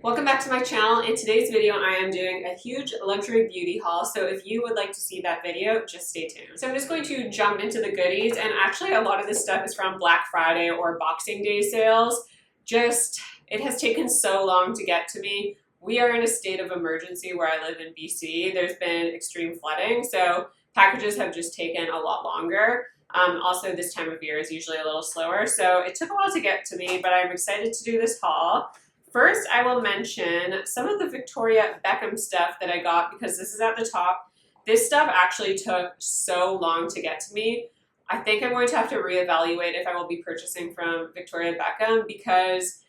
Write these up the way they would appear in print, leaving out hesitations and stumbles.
Welcome back to my channel. In today's video, I am doing a huge luxury beauty haul. So if you would like to see that video, just stay tuned. So I'm just going to jump into the goodies, and actually a lot of this stuff is from Black Friday or Boxing Day sales. It has taken so long to get to me. We are in a state of emergency where I live in BC. There's been extreme flooding, so packages have just taken a lot longer. Also, this time of year is usually a little slower, so it took a while to get to me, but I'm excited to do this haul. First, I will mention some of the Victoria Beckham stuff that I got because this is at the top. This stuff actually took so long to get to me. I think I'm going to have to reevaluate if I will be purchasing from Victoria Beckham because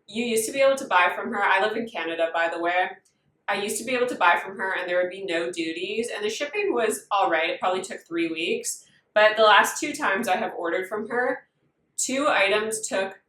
you used to be able to buy from her. I live in Canada, by the way. I used to be able to buy from her and there would be no duties, and the shipping was all right. It probably took 3 weeks, but the last 2 times I have ordered from her, 2 items took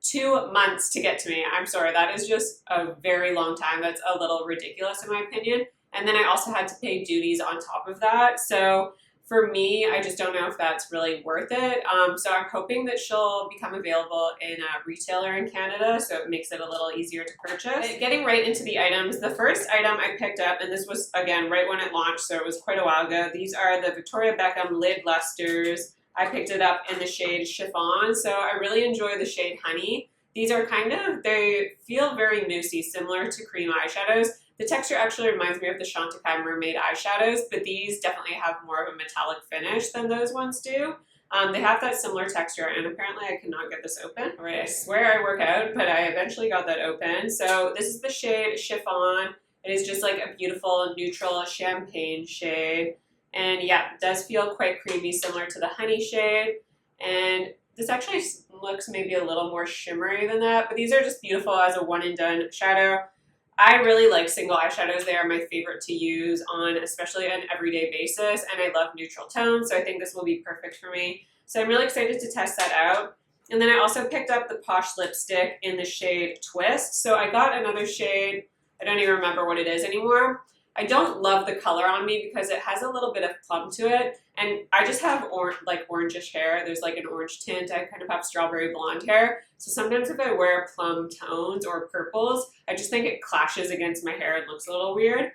2 months to get to me. I'm sorry, that is just a very long time. That's a little ridiculous in my opinion. And then I also had to pay duties on top of that. So for me, I just don't know if that's really worth it. So I'm hoping that she'll become available in a retailer in Canada, so it makes it a little easier to purchase. Getting right into the items, the first item I picked up, and this was again right when it launched, so it was quite a while ago. These are the Victoria Beckham lid lusters. I picked it up in the shade Chiffon, so I really enjoy the shade Honey. These are they feel very moussey, similar to cream eyeshadows. The texture actually reminds me of the Chantecaille mermaid eyeshadows, but these definitely have more of a metallic finish than those ones do. They have that similar texture, and apparently I cannot get this open. All right, I swear I work out, but I eventually got that open. So this is the shade Chiffon. It is just like a beautiful neutral champagne shade. And yeah, it does feel quite creamy, similar to the Honey shade. And this actually looks maybe a little more shimmery than that, but these are just beautiful as a one and done shadow. I really like single eyeshadows. They are my favorite to use on especially an everyday basis, and I love neutral tones, so I think this will be perfect for me. So I'm really excited to test that out. And then I also picked up the Posh lipstick in the shade Twist. So I got another shade, I don't even remember what it is anymore. I don't love the color on me because it has a little bit of plum to it, and I just have orangish hair. There's like an orange tint. I kind of have strawberry blonde hair, so sometimes if I wear plum tones or purples, I just think it clashes against my hair and looks a little weird.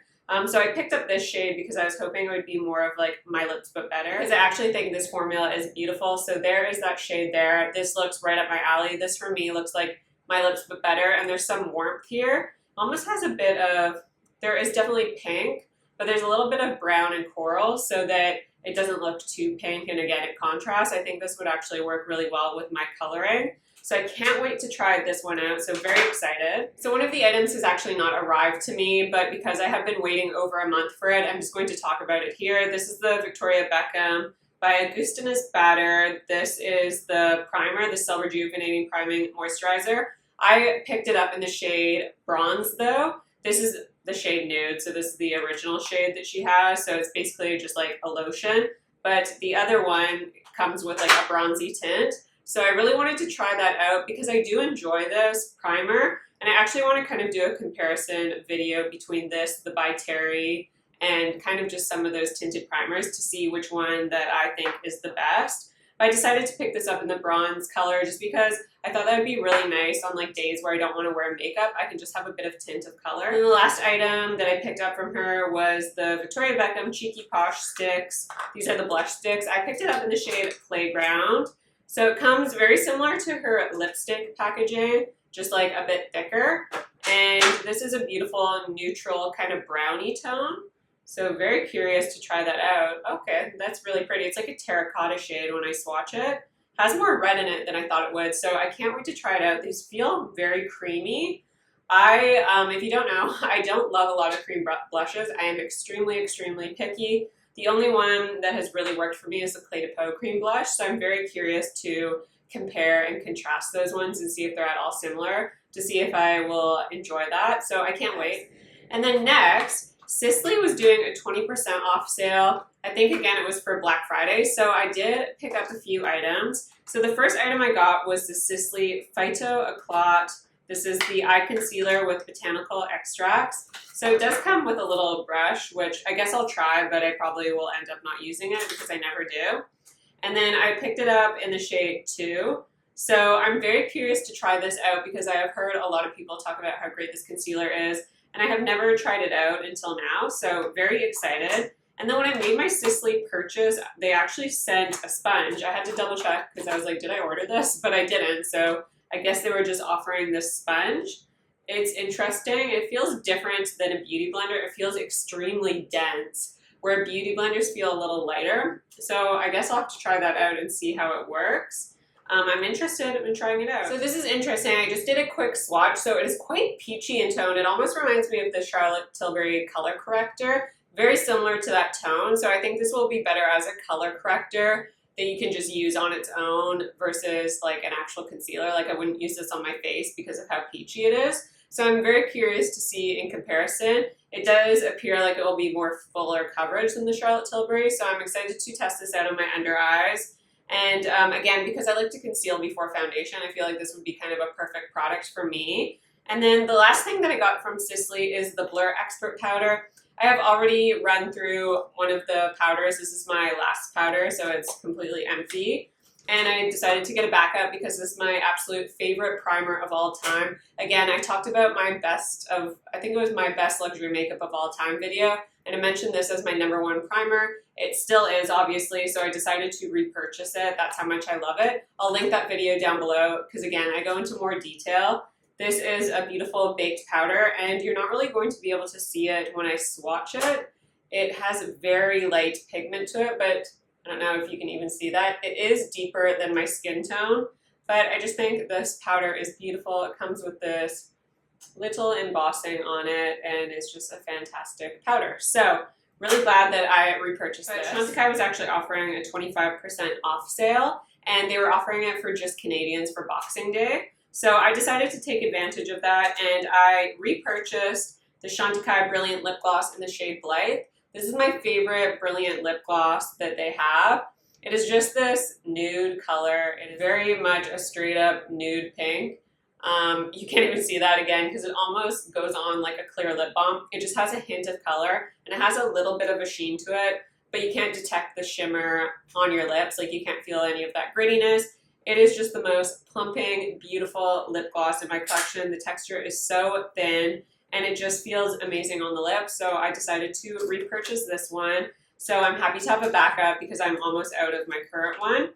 So I picked up this shade because I was hoping it would be more of like My Lips But Better, because I actually think this formula is beautiful. So there is that shade there. This looks right up my alley. This for me looks like My Lips But Better, and there's some warmth here. Almost has a bit of, there is definitely pink, but there's a little bit of brown and coral so that it doesn't look too pink, and again, it contrasts. I think this would actually work really well with my coloring. So I can't wait to try this one out, so very excited. So one of the items has actually not arrived to me, but because I have been waiting over a month for it, I'm just going to talk about it here. This is the Victoria Beckham by Augustinus Bader. This is the primer, the Cell Rejuvenating Priming Moisturizer. I picked it up in the shade Bronze though. This is the shade Nude, so this is the original shade that she has, so it's basically just like a lotion, but the other one comes with like a bronzy tint. So I really wanted to try that out because I do enjoy this primer, and I actually want to kind of do a comparison video between this, the By Terry, and kind of just some of those tinted primers to see which one that I think is the best. I decided to pick this up in the bronze color just because I thought that would be really nice on like days where I don't want to wear makeup. I can just have a bit of tint of color. And the last item that I picked up from her was the Victoria Beckham Cheeky Posh sticks. These are the blush sticks. I picked it up in the shade Playground. So it comes very similar to her lipstick packaging, just like a bit thicker. And this is a beautiful neutral kind of brownie tone. So very curious to try that out. Okay, that's really pretty. It's like a terracotta shade when I swatch it. Has more red in it than I thought it would, so I can't wait to try it out. These feel very creamy. If you don't know, I don't love a lot of cream blushes. I am extremely, extremely picky. The only one that has really worked for me is the Cle De Peau cream blush, so I'm very curious to compare and contrast those ones and see if they're at all similar, to see if I will enjoy that. So I can't wait. And then next, Sisley was doing a 20% off sale. I think again it was for Black Friday, so I did pick up a few items. So the first item I got was the Sisley Phyto Eclat. This is the eye concealer with botanical extracts. So it does come with a little brush, which I guess I'll try, but I probably will end up not using it because I never do. And then I picked it up in the shade 2. So I'm very curious to try this out because I have heard a lot of people talk about how great this concealer is, and I have never tried it out until now, so very excited. And then when I made my Sisley purchase, they actually sent a sponge. I had to double check because I was like, did I order this? But I didn't, so I guess they were just offering this sponge. It's interesting. It feels different than a beauty blender. It feels extremely dense, where beauty blenders feel a little lighter. So I guess I'll have to try that out and see how it works. I'm interested in trying it out. So this is interesting. I just did a quick swatch. So it is quite peachy in tone. It almost reminds me of the Charlotte Tilbury color corrector. Very similar to that tone. So I think this will be better as a color corrector that you can just use on its own versus like an actual concealer. Like I wouldn't use this on my face because of how peachy it is. So I'm very curious to see in comparison. It does appear like it will be more fuller coverage than the Charlotte Tilbury. So I'm excited to test this out on my under eyes. And again, because I like to conceal before foundation, I feel like this would be kind of a perfect product for me. And then the last thing that I got from Sisley is the Blur Expert Powder. I have already run through one of the powders. This is my last powder, so it's completely empty. And I decided to get a backup because this is my absolute favorite primer of all time. Again, I talked about my best of, I think it was my best luxury makeup of all time video, and I mentioned this as my #1 primer. It still is, obviously, so I decided to repurchase it. That's how much I love it. I'll link that video down below because, again, I go into more detail. This is a beautiful baked powder, and you're not really going to be able to see it when I swatch it. It has a very light pigment to it, but I don't know if you can even see that. It is deeper than my skin tone, but I just think this powder is beautiful. It comes with this little embossing on it, and it's just a fantastic powder. So, really glad that I repurchased this. Chantecaille was actually offering a 25% off sale, and they were offering it for just Canadians for Boxing Day. So I decided to take advantage of that, and I repurchased the Chantecaille Brilliant Lip Gloss in the shade Blight. This is my favorite brilliant lip gloss that they have. It is just this nude color. It is very much a straight up nude pink. You can't even see that again because it almost goes on like a clear lip balm. It just has a hint of color, and it has a little bit of a sheen to it, but you can't detect the shimmer on your lips. Like you can't feel any of that grittiness. It is just the most plumping, beautiful lip gloss in my collection. The texture is so thin, and it just feels amazing on the lips. So I decided to repurchase this one. So I'm happy to have a backup because I'm almost out of my current one.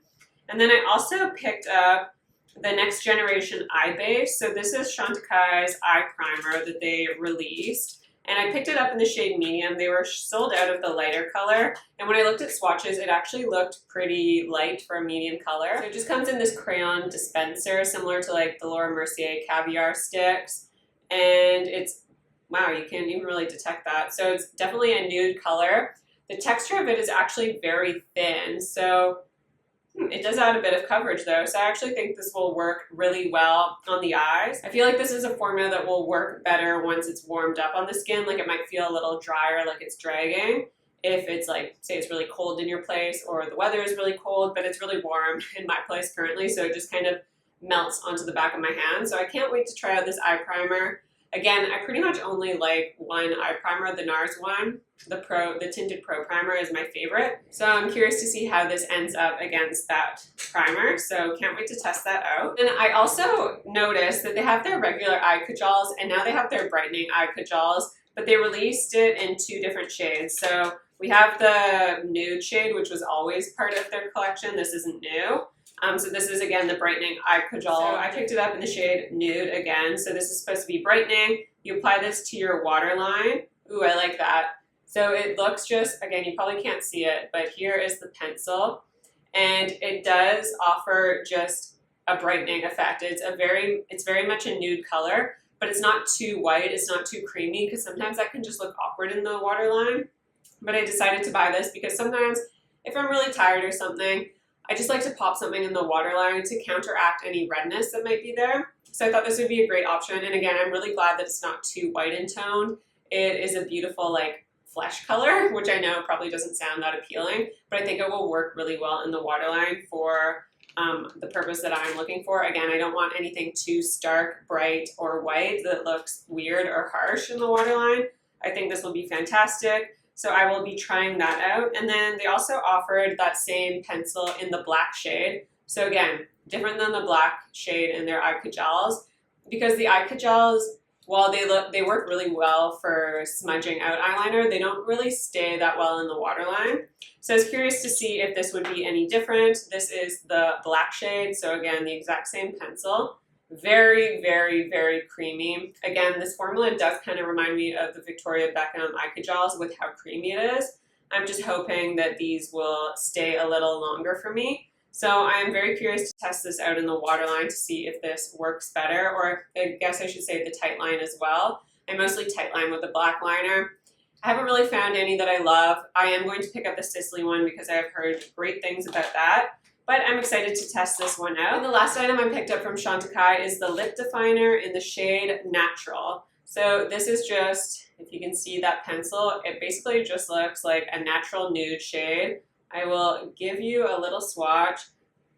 And then I also picked up the Next Generation Eye Base. So this is Chantecaille's eye primer that they released. And I picked it up in the shade medium. They were sold out of the lighter color. And when I looked at swatches, it actually looked pretty light for a medium color. So it just comes in this crayon dispenser, similar to like the Laura Mercier Caviar sticks. And it's, wow, you can't even really detect that. So it's definitely a nude color. The texture of it is actually very thin. So it does add a bit of coverage though, so I actually think this will work really well on the eyes. I feel like this is a formula that will work better once it's warmed up on the skin. Like it might feel a little drier, like it's dragging, if it's like, say it's really cold in your place or the weather is really cold, but it's really warm in my place currently, so it just kind of melts onto the back of my hand. So I can't wait to try out this eye primer. Again, I pretty much only like one eye primer, the NARS one. The Tinted Pro Primer is my favorite. So I'm curious to see how this ends up against that primer. So can't wait to test that out. And I also noticed that they have their regular eye Kajals and now they have their Brightening Eye Cajals, but they released it in 2 different shades. So we have the Nude shade, which was always part of their collection. This isn't new. So this is, again, the Brightening Eye Cajal. So I picked it up in the shade Nude again. So this is supposed to be brightening. You apply this to your waterline. Ooh, I like that. So it looks just, again, you probably can't see it, but here is the pencil. And it does offer just a brightening effect. It's very much a nude color, but it's not too white. It's not too creamy because sometimes that can just look awkward in the waterline. But I decided to buy this because sometimes if I'm really tired or something, I just like to pop something in the waterline to counteract any redness that might be there. So I thought this would be a great option. And again, I'm really glad that it's not too white in tone. It is a beautiful like flesh color, which I know probably doesn't sound that appealing, but I think it will work really well in the waterline for the purpose that I'm looking for. Again, I don't want anything too stark, bright, or white that looks weird or harsh in the waterline. I think this will be fantastic. So I will be trying that out. And then they also offered that same pencil in the black shade. So again, different than the black shade in their eye kajals, because the eye kajals, while they work really well for smudging out eyeliner, they don't really stay that well in the waterline. So I was curious to see if this would be any different. This is the black shade, so again, the exact same pencil. Very, very, very creamy. Again, this formula does kind of remind me of the Victoria Beckham eye kajals with how creamy it is. I'm just hoping that these will stay a little longer for me. So I am very curious to test this out in the waterline to see if this works better, or I guess I should say the tight line as well. I mostly tight line with the black liner. I haven't really found any that I love. I am going to pick up the Sisley one because I have heard great things about that, but I'm excited to test this one out. And the last item I picked up from Chantecaille is the lip definer in the shade Natural. So this is just, if you can see that pencil, it basically just looks like a natural nude shade. I will give you a little swatch.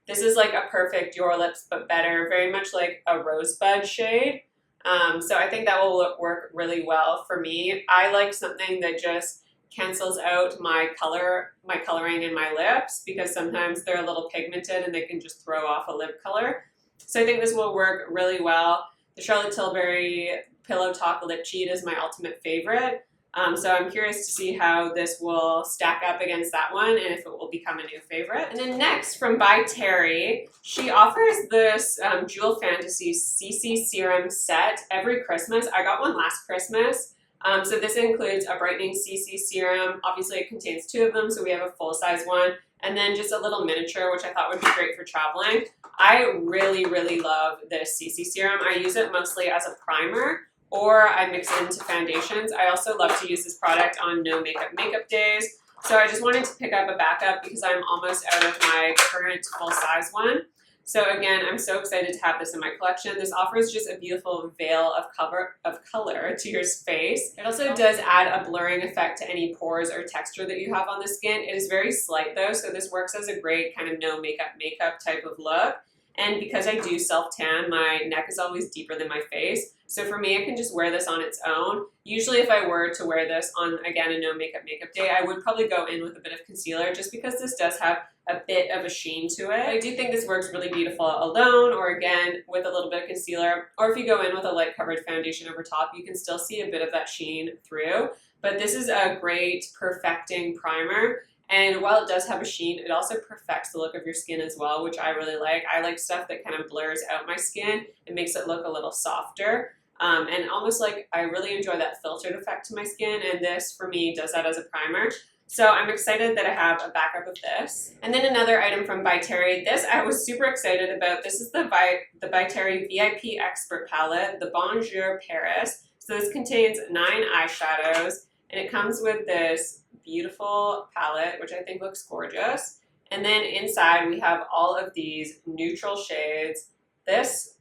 This is like a perfect Your Lips but better, very much like a rosebud shade. So I think that will work really well for me. I like something that just cancels out my coloring in my lips, because sometimes they're a little pigmented and they can just throw off a lip color. So I think this will work really well. The Charlotte Tilbury Pillow Talk Lip Cheat is my ultimate favorite. So I'm curious to see how this will stack up against that one and if it will become a new favorite. And then next, from By Terry, she offers this Jewel Fantasy CC Serum set every Christmas. I got one last Christmas. So this includes a brightening CC serum. Obviously it contains 2 of them, so we have a full-size one. And then just a little miniature, which I thought would be great for traveling. I really, really love this CC serum. I use it mostly as a primer, or I mix it into foundations. I also love to use this product on no makeup days. So I just wanted to pick up a backup because I'm almost out of my current full-size one. So again, I'm so excited to have this in my collection. This offers just a beautiful veil of color to your face. It also does add a blurring effect to any pores or texture that you have on the skin. It is very slight though, so this works as a great kind of no makeup type of look. And because I do self-tan, my neck is always deeper than my face. So for me, I can just wear this on its own. Usually if I were to wear this on, again, a no makeup day, I would probably go in with a bit of concealer just because this does have a bit of a sheen to it. I do think this works really beautiful alone, or again, with a little bit of concealer. Or if you go in with a light covered foundation over top, you can still see a bit of that sheen through. But this is a great perfecting primer. And while it does have a sheen, it also perfects the look of your skin as well, which I really like. I like stuff that kind of blurs out my skin and makes it look a little softer. And almost like I really enjoy that filtered effect to my skin, and this, for me, does that as a primer. So I'm excited that I have a backup of this. And then another item from By Terry. This I was super excited about. This is the By Terry VIP Expert Palette, the Bonjour Paris. So this contains 9 eyeshadows, and it comes with this beautiful palette, which I think looks gorgeous. And then inside we have all of these neutral shades. This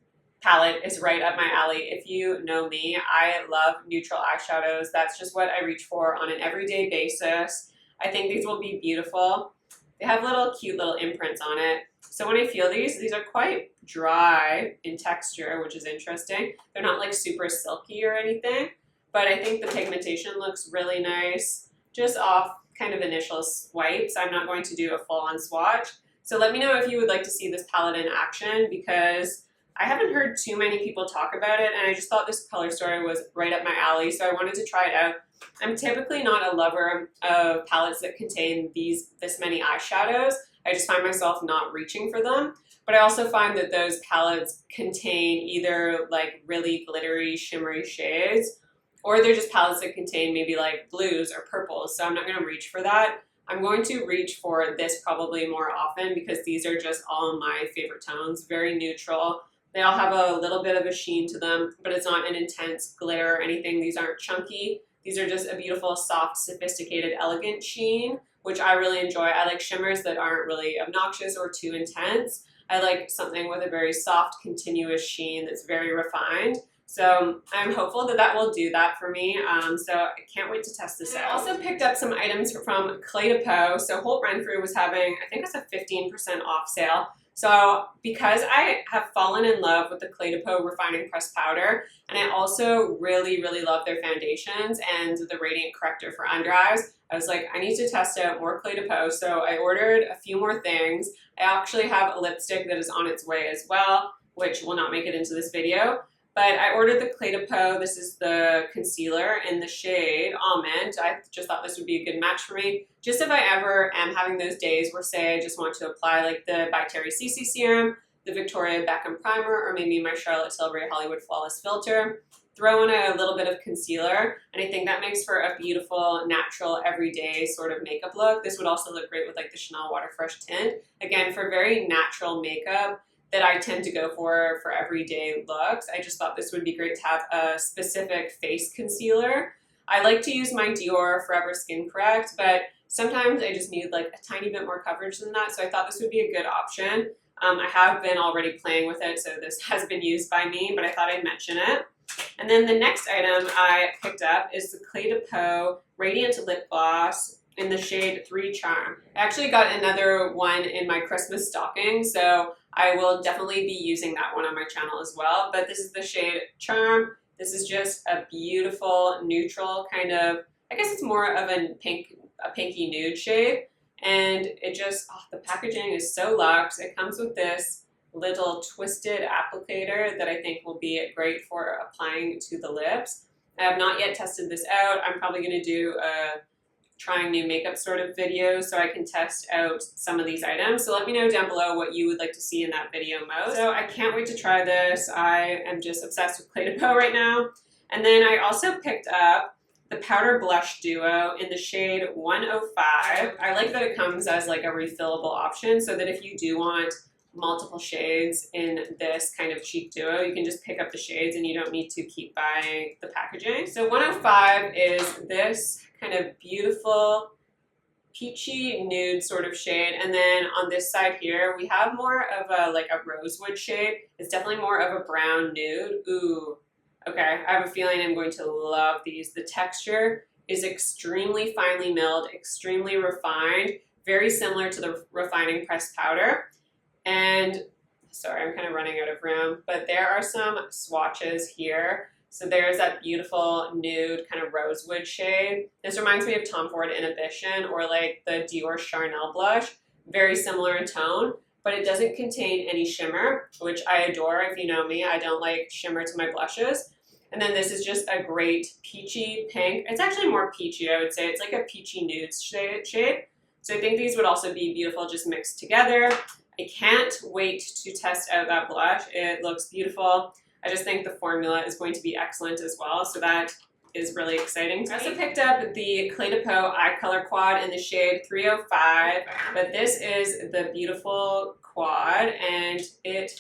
palette is right up my alley. If you know me, I love neutral eyeshadows. That's just what I reach for on an everyday basis. I think these will be beautiful. They have cute little imprints on it. So when I feel these are quite dry in texture, which is interesting. They're not like super silky or anything, but I think the pigmentation looks really nice just off kind of initial swipes. I'm not going to do a full-on swatch. So let me know if you would like to see this palette in action, because I haven't heard too many people talk about it, and I just thought this color story was right up my alley, so I wanted to try it out. I'm typically not a lover of palettes that contain this many eyeshadows. I just find myself not reaching for them. But I also find that those palettes contain either like really glittery, shimmery shades, or they're just palettes that contain maybe like blues or purples, so I'm not going to reach for that. I'm going to reach for this probably more often because these are just all my favorite tones, very neutral. They all have a little bit of a sheen to them, but it's not an intense glitter or anything. These aren't chunky. These are just a beautiful, soft, sophisticated, elegant sheen, which I really enjoy. I like shimmers that aren't really obnoxious or too intense. I like something with a very soft, continuous sheen that's very refined. So I'm hopeful that that will do that for me. So I can't wait to test this out. I also picked up some items from Cle De Peau. So Holt Renfrew was having, I think it was a 15% off sale. So because I have fallen in love with the Cle De Peau Refining Pressed Powder, and I also really, really love their foundations and the Radiant Corrector for under eyes, I was like, I need to test out more Cle De Peau, so I ordered a few more things. I actually have a lipstick that is on its way as well, which will not make it into this video. But I ordered the Cle De Peau. This is the concealer in the shade Almond. I just thought this would be a good match for me. Just if I ever am having those days where, say, I just want to apply like the By Terry CC Serum, the Victoria Beckham Primer, or maybe my Charlotte Tilbury Hollywood Flawless Filter. Throw in a little bit of concealer, and I think that makes for a beautiful, natural, everyday sort of makeup look. This would also look great with like the Chanel Water Fresh tint. Again, for very natural makeup that I tend to go for everyday looks, I just thought this would be great to have a specific face concealer. I like to use my Dior Forever Skin Correct, but sometimes I just need like a tiny bit more coverage than that, so I thought this would be a good option. I have been already playing with it, so this has been used by me, but I thought I'd mention it. And then the next item I picked up is the Cle De Peau Radiant Lip Gloss in the shade 3 Charm. I actually got another one in my Christmas stocking, so I will definitely be using that one on my channel as well. But this is the shade Charm. This is just a beautiful neutral kind of, I guess it's more of a pinky nude shade. And it just, the packaging is so luxe. It comes with this little twisted applicator that I think will be great for applying to the lips. I have not yet tested this out. I'm probably going to do a trying new makeup sort of video so I can test out some of these items. So let me know down below what you would like to see in that video most. So I can't wait to try this. I am just obsessed with Cle De Peau right now. And then I also picked up the Powder Blush Duo in the shade 105. I like that it comes as like a refillable option so that if you do want multiple shades in this kind of cheek duo, you can just pick up the shades and you don't need to keep buying the packaging. So 105 is this kind of beautiful peachy nude sort of shade, and then on this side here we have more of a like a rosewood shade. It's definitely more of a brown nude. Ooh, okay, I have a feeling I'm going to love these. The texture is extremely finely milled, extremely refined, very similar to the Refining Pressed Powder. And sorry, I'm kind of running out of room, but there are some swatches here. So there's that beautiful nude kind of rosewood shade. This reminds me of Tom Ford Inhibition or like the Dior Charnel blush. Very similar in tone, but it doesn't contain any shimmer, which I adore. If you know me, I don't like shimmer to my blushes. And then this is just a great peachy pink. It's actually more peachy, I would say. It's like a peachy nude shade. So I think these would also be beautiful just mixed together. I can't wait to test out that blush. It looks beautiful. I just think the formula is going to be excellent as well, so that is really exciting. I also picked up the Cle De Peau Eye Color Quad in the shade 305, but this is the beautiful quad, and it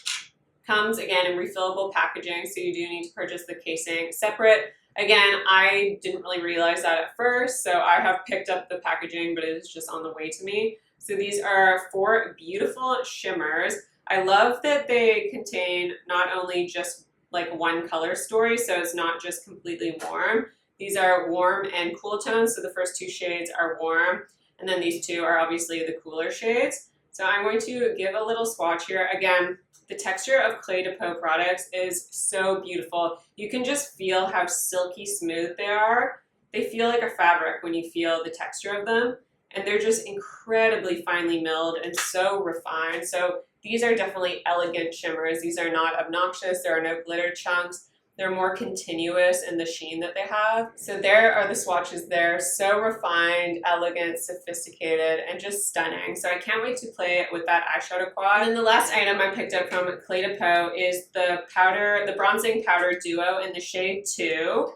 comes again in refillable packaging, so you do need to purchase the casing separate. Again, I didn't really realize that at first, so I have picked up the packaging, but it is just on the way to me. So these are 4 beautiful shimmers. I love that they contain not only just like one color story, so it's not just completely warm. These are warm and cool tones, so the first 2 shades are warm, and then these 2 are obviously the cooler shades. So I'm going to give a little swatch here. Again, the texture of Cle De Peau products is so beautiful. You can just feel how silky smooth they are. They feel like a fabric when you feel the texture of them, and they're just incredibly finely milled and so refined. So these are definitely elegant shimmers. These are not obnoxious. There are no glitter chunks. They're more continuous in the sheen that they have. So there are the swatches there. So refined, elegant, sophisticated, and just stunning. So I can't wait to play with that eyeshadow quad. And then the last item I picked up from Cle De Peau is the bronzing powder duo in the shade 2.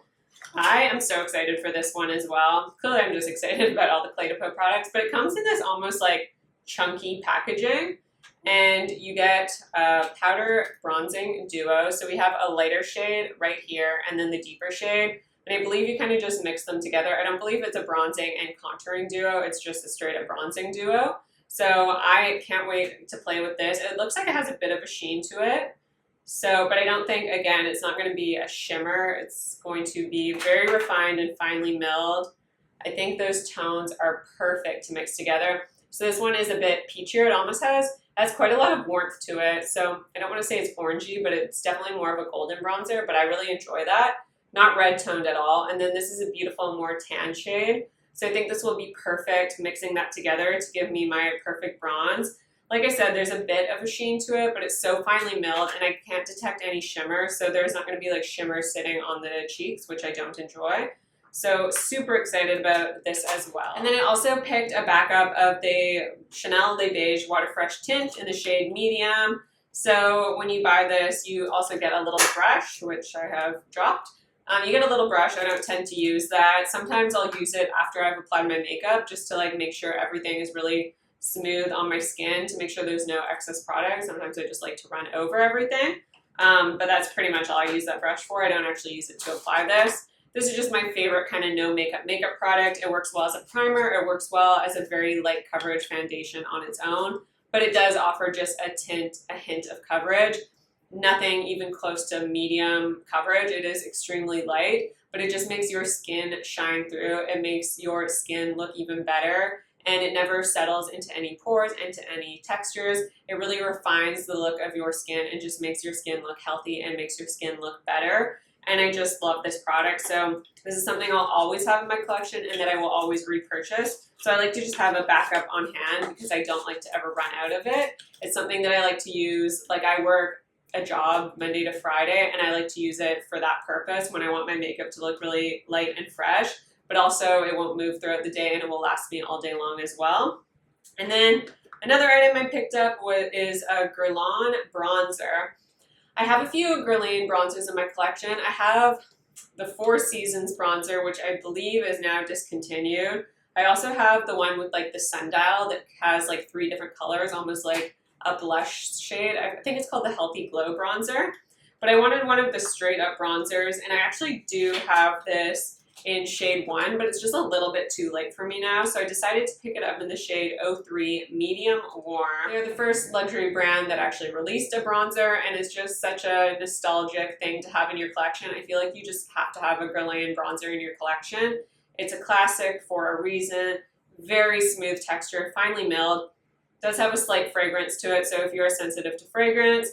I am so excited for this one as well. Clearly I'm just excited about all the Cle De Peau products, but it comes in this almost like chunky packaging. And you get a powder bronzing duo. So we have a lighter shade right here and then the deeper shade. And I believe you kind of just mix them together. I don't believe it's a bronzing and contouring duo. It's just a straight up bronzing duo. So I can't wait to play with this. It looks like it has a bit of a sheen to it. So, but I don't think, again, it's not going to be a shimmer. It's going to be very refined and finely milled. I think those tones are perfect to mix together. So this one is a bit peachier. It almost has Has quite a lot of warmth to it, so I don't want to say it's orangey, but it's definitely more of a golden bronzer, but I really enjoy that. Not red toned at all. And then this is a beautiful, more tan shade. So I think this will be perfect mixing that together to give me my perfect bronze. Like I said, there's a bit of a sheen to it, but it's so finely milled and I can't detect any shimmer. So there's not going to be like shimmer sitting on the cheeks, which I don't enjoy. So super excited about this as well. And then I also picked a backup of the Chanel Le Beige Water Fresh tint in the shade medium. So when you buy this, you also get a little brush, which I have dropped. You get a little brush. I don't tend to use that. Sometimes I'll use it after I've applied my makeup just to like make sure everything is really smooth on my skin, to make sure there's no excess product. Sometimes I just like to run over everything. But that's pretty much all I use that brush for. I don't actually use it to apply this. This is just my favorite kind of no makeup product. It works well as a primer. It works well as a very light coverage foundation on its own. But it does offer just a hint of coverage. Nothing even close to medium coverage. It is extremely light, but it just makes your skin shine through. It makes your skin look even better, and it never settles into any pores, into any textures. It really refines the look of your skin and just makes your skin look healthy and makes your skin look better. And I just love this product. So this is something I'll always have in my collection and that I will always repurchase. So I like to just have a backup on hand because I don't like to ever run out of it. It's something that I like to use. Like, I work a job Monday to Friday, and I like to use it for that purpose when I want my makeup to look really light and fresh, but also it won't move throughout the day and it will last me all day long as well. And then another item I picked up is a Guerlain Bronzer. I have a few Guerlain bronzers in my collection. I have the Four Seasons bronzer, which I believe is now discontinued. I also have the one with like the sundial that has like 3 different colors, almost like a blush shade. I think it's called the Healthy Glow bronzer, but I wanted one of the straight up bronzers, and I actually do have this in shade 1, but it's just a little bit too light for me now, so I decided to pick it up in the shade 03 Medium Warm. They're the first luxury brand that actually released a bronzer, and it's just such a nostalgic thing to have in your collection. I feel like you just have to have a Guerlain bronzer in your collection. It's a classic for a reason. Very smooth texture, finely milled. Does have a slight fragrance to it, so if you're sensitive to fragrance,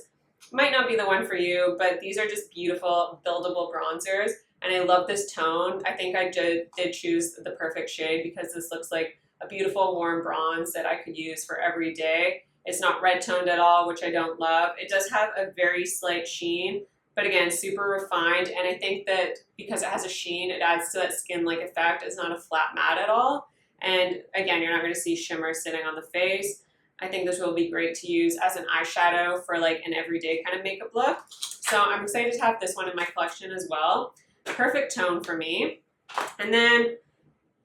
might not be the one for you, but these are just beautiful, buildable bronzers, and I love this tone. I think I did choose the perfect shade because this looks like a beautiful warm bronze that I could use for every day. It's not red toned at all, which I don't love. It does have a very slight sheen, but again, super refined, and I think that because it has a sheen, it adds to that skin-like effect. It's not a flat matte at all, and again, you're not going to see shimmer sitting on the face. I think this will be great to use as an eyeshadow for like an everyday kind of makeup look. So I'm excited to have this one in my collection as well. Perfect tone for me. And then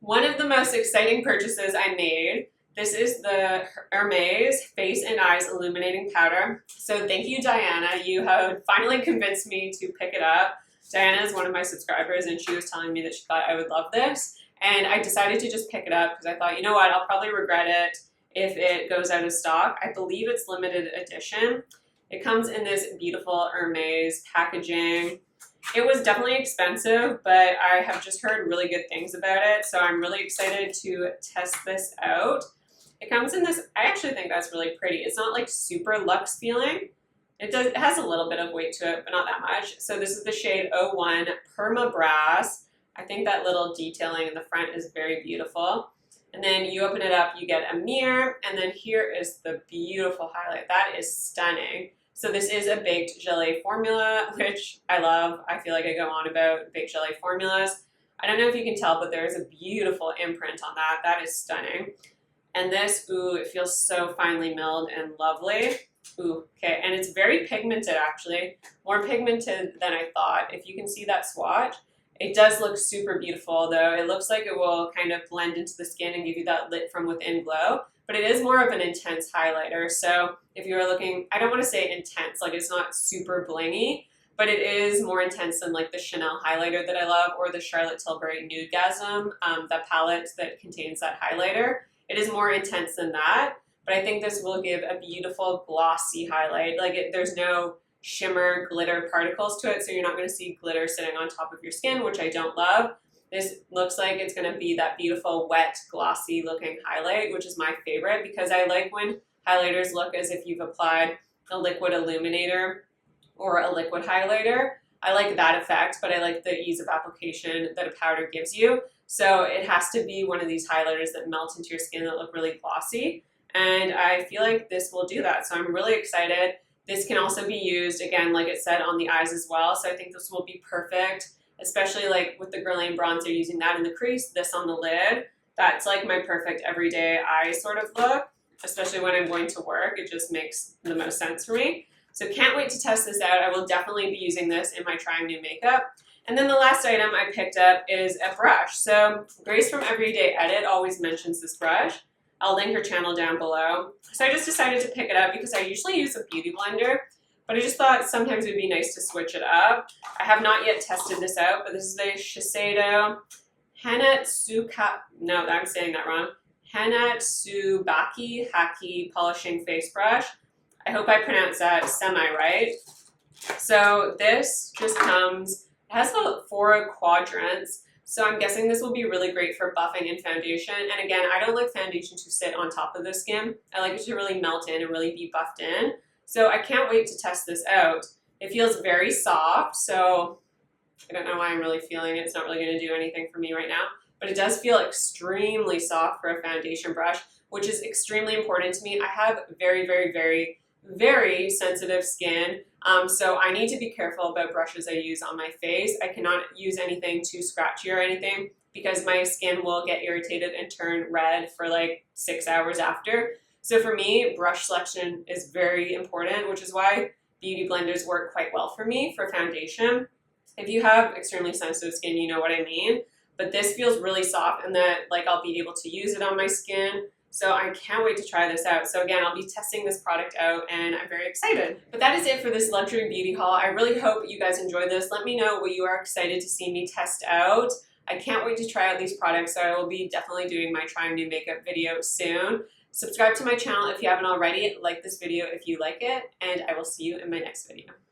one of the most exciting purchases I made, this is the Hermes Face and Eyes Illuminating Powder. So thank you, Diana. You have finally convinced me to pick it up. Diana is one of my subscribers, and she was telling me that she thought I would love this. And I decided to just pick it up because I thought, you know what, I'll probably regret it if it goes out of stock. I believe it's limited edition. It comes in this beautiful Hermes packaging. It was definitely expensive, but I have just heard really good things about it, so I'm really excited to test this out. It comes in this, I actually think that's really pretty. It's not like super luxe feeling. It has a little bit of weight to it, but not that much. So this is the shade 01 Perma Brass. I think that little detailing in the front is very beautiful. And then you open it up, you get a mirror, and then here is the beautiful highlight. That is stunning. So this is a baked gelée formula, which I love. I feel like I go on about baked gelée formulas. I don't know if you can tell, but there is a beautiful imprint on that. That is stunning. And this, ooh, it feels so finely milled and lovely. Ooh, okay, and it's very pigmented actually. More pigmented than I thought. If you can see that swatch, it does look super beautiful though. It looks like it will kind of blend into the skin and give you that lit from within glow, but it is more of an intense highlighter. So if you're looking, I don't want to say intense, like it's not super blingy, but it is more intense than like the Chanel highlighter that I love, or the Charlotte Tilbury Nudegasm, the palette that contains that highlighter. It is more intense than that, but I think this will give a beautiful glossy highlight. Like there's no shimmer glitter particles to it, so you're not going to see glitter sitting on top of your skin, which I don't love. This looks like it's going to be that beautiful wet glossy looking highlight, which is my favorite because I like when highlighters look as if you've applied a liquid illuminator or a liquid highlighter. I like that effect, but I like the ease of application that a powder gives you. So it has to be one of these highlighters that melt into your skin that look really glossy. And I feel like this will do that. So I'm really excited. This can also be used, again, like it said, on the eyes as well. So I think this will be perfect, especially like with the Guerlain Bronzer, using that in the crease, this on the lid. That's like my perfect everyday eye sort of look, especially when I'm going to work. It just makes the most sense for me. So can't wait to test this out. I will definitely be using this in my trying new makeup. And then the last item I picked up is a brush. So Grace from Everyday Edit always mentions this brush. I'll link her channel down below. So I just decided to pick it up because I usually use a beauty blender, but I just thought sometimes it would be nice to switch it up. I have not yet tested this out, but this is the Shiseido no, I'm saying that wrong. Tsubaki Haki Polishing Face Brush. I hope I pronounced that semi-right. So this just comes, it has the 4 quadrants, so I'm guessing this will be really great for buffing and foundation. And again, I don't like foundation to sit on top of the skin. I like it to really melt in and really be buffed in. So I can't wait to test this out. It feels very soft, so I don't know why I'm really feeling it. It's not really going to do anything for me right now. But it does feel extremely soft for a foundation brush, which is extremely important to me. I have very, very, very, very sensitive skin, so I need to be careful about brushes I use on my face. I cannot use anything too scratchy or anything because my skin will get irritated and turn red for like 6 hours after. So for me, brush selection is very important, which is why beauty blenders work quite well for me for foundation. If you have extremely sensitive skin, you know what I mean. But this feels really soft and that like I'll be able to use it on my skin. So I can't wait to try this out. So again, I'll be testing this product out and I'm very excited. But that is it for this luxury beauty haul. I really hope you guys enjoyed this. Let me know what you are excited to see me test out. I can't wait to try out these products, so I will be definitely doing my trying new makeup video soon. Subscribe to my channel if you haven't already. Like this video if you like it, and I will see you in my next video.